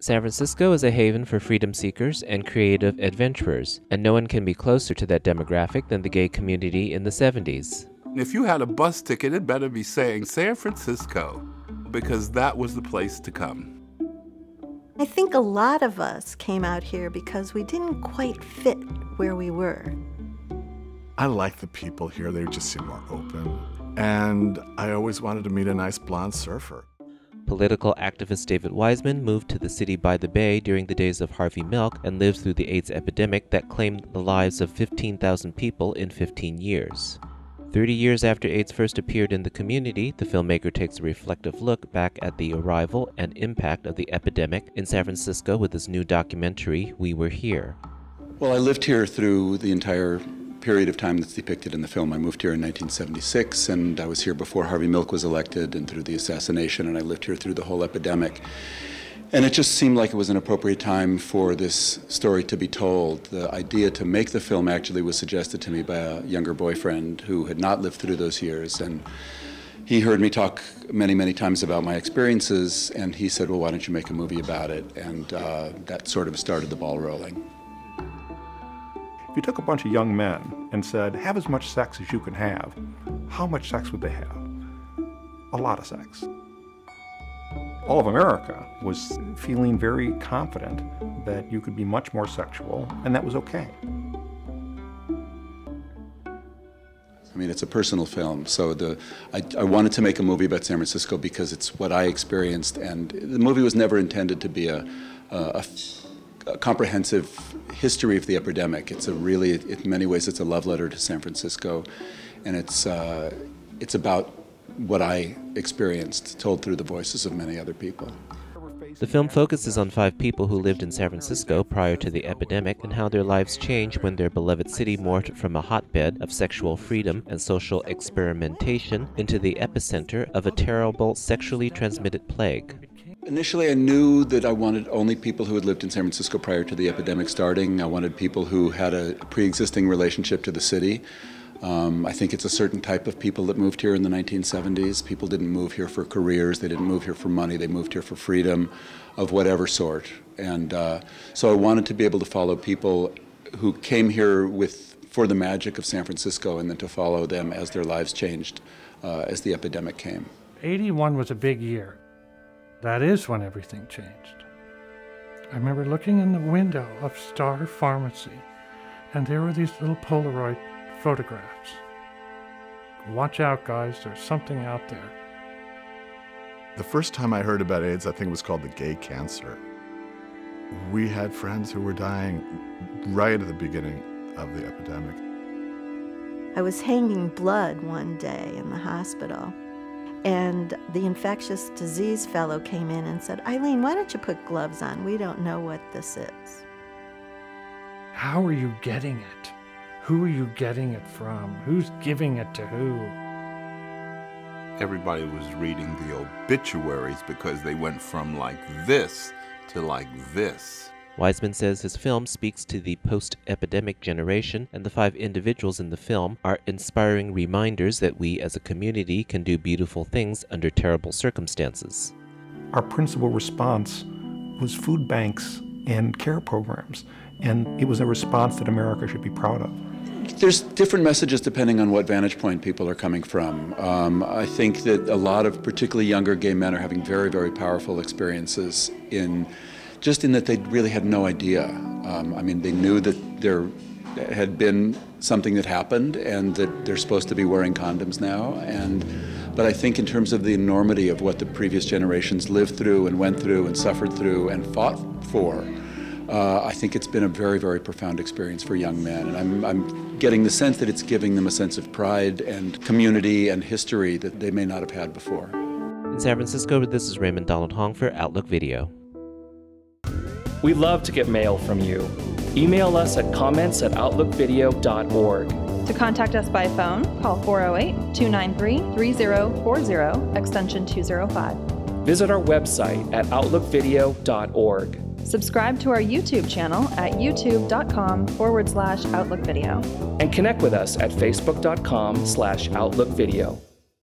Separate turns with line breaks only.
San Francisco is a haven for freedom seekers and creative adventurers, and no one can be closer to that demographic than the gay community in the 70s.
If you had a bus ticket, it better be saying San Francisco, because that was the place to come.
I think a lot of us came out here because we didn't quite fit where we were.
I like the people here. They just seem more open. And I always wanted to meet a nice blonde surfer.
Political activist David Weissman moved to the city by the bay during the days of Harvey Milk and lived through the AIDS epidemic that claimed the lives of 15,000 people in 15 years. 30 years after AIDS first appeared in the community, the filmmaker takes a reflective look back at the arrival and impact of the epidemic in San Francisco with his new documentary, We Were Here.
Well, I lived here through the entire period of time that's depicted in the film. I moved here in 1976, and I was here before Harvey Milk was elected and through the assassination, and I lived here through the whole epidemic. And it just seemed like it was an appropriate time for this story to be told. The idea to make the film actually was suggested to me by a younger boyfriend who had not lived through those years, and he heard me talk many, many times about my experiences, and he said, well, why don't you make a movie about it? And that sort of started the ball rolling.
If you took a bunch of young men and said, have as much sex as you can have, how much sex would they have? A lot of sex. All of America was feeling very confident that you could be much more sexual, and that was okay.
I mean, it's a personal film, so I wanted to make a movie about San Francisco because it's what I experienced, and the movie was never intended to be a comprehensive history of the epidemic. It's in many ways, it's a love letter to San Francisco, and it's about what I experienced, told through the voices of many other people.
The film focuses on 5 people who lived in San Francisco prior to the epidemic and how their lives changed when their beloved city morphed from a hotbed of sexual freedom and social experimentation into the epicenter of a terrible sexually transmitted plague.
Initially, I knew that I wanted only people who had lived in San Francisco prior to the epidemic starting. I wanted people who had a pre-existing relationship to the city. I think it's a certain type of people that moved here in the 1970s. People didn't move here for careers, they didn't move here for money, they moved here for freedom of whatever sort. And so I wanted to be able to follow people who came here for the magic of San Francisco, and then to follow them as their lives changed as the epidemic came.
81 was a big year. That is when everything changed. I remember looking in the window of Star Pharmacy, and there were these little Polaroid photographs. Watch out, guys, there's something out there.
The first time I heard about AIDS, I think it was called the gay cancer. We had friends who were dying right at the beginning of the epidemic.
I was hanging blood one day in the hospital, and the infectious disease fellow came in and said, Eileen, why don't you put gloves on? We don't know what this is.
How are you getting it? Who are you getting it from? Who's giving it to who?
Everybody was reading the obituaries because they went from like this to like this.
Weissman says his film speaks to the post-epidemic generation, and the 5 individuals in the film are inspiring reminders that we as a community can do beautiful things under terrible circumstances.
Our principal response was food banks and care programs, and it was a response that America should be proud of.
There's different messages depending on what vantage point people are coming from. I think that a lot of particularly younger gay men are having very, very powerful experiences in that they really had no idea. I mean, they knew that there had been something that happened and that they're supposed to be wearing condoms now. But I think in terms of the enormity of what the previous generations lived through and went through and suffered through and fought for, I think it's been a very, very profound experience for young men. And I'm getting the sense that it's giving them a sense of pride and community and history that they may not have had before.
In San Francisco, this is Raymond Donald Hong for Outlook Video.
We love to get mail from you. Email us at comments@outlookvideo.org.
To contact us by phone, call 408-293-3040, extension 205.
Visit our website at outlookvideo.org.
Subscribe to our YouTube channel at youtube.com/outlookvideo.
And connect with us at facebook.com/outlookvideo.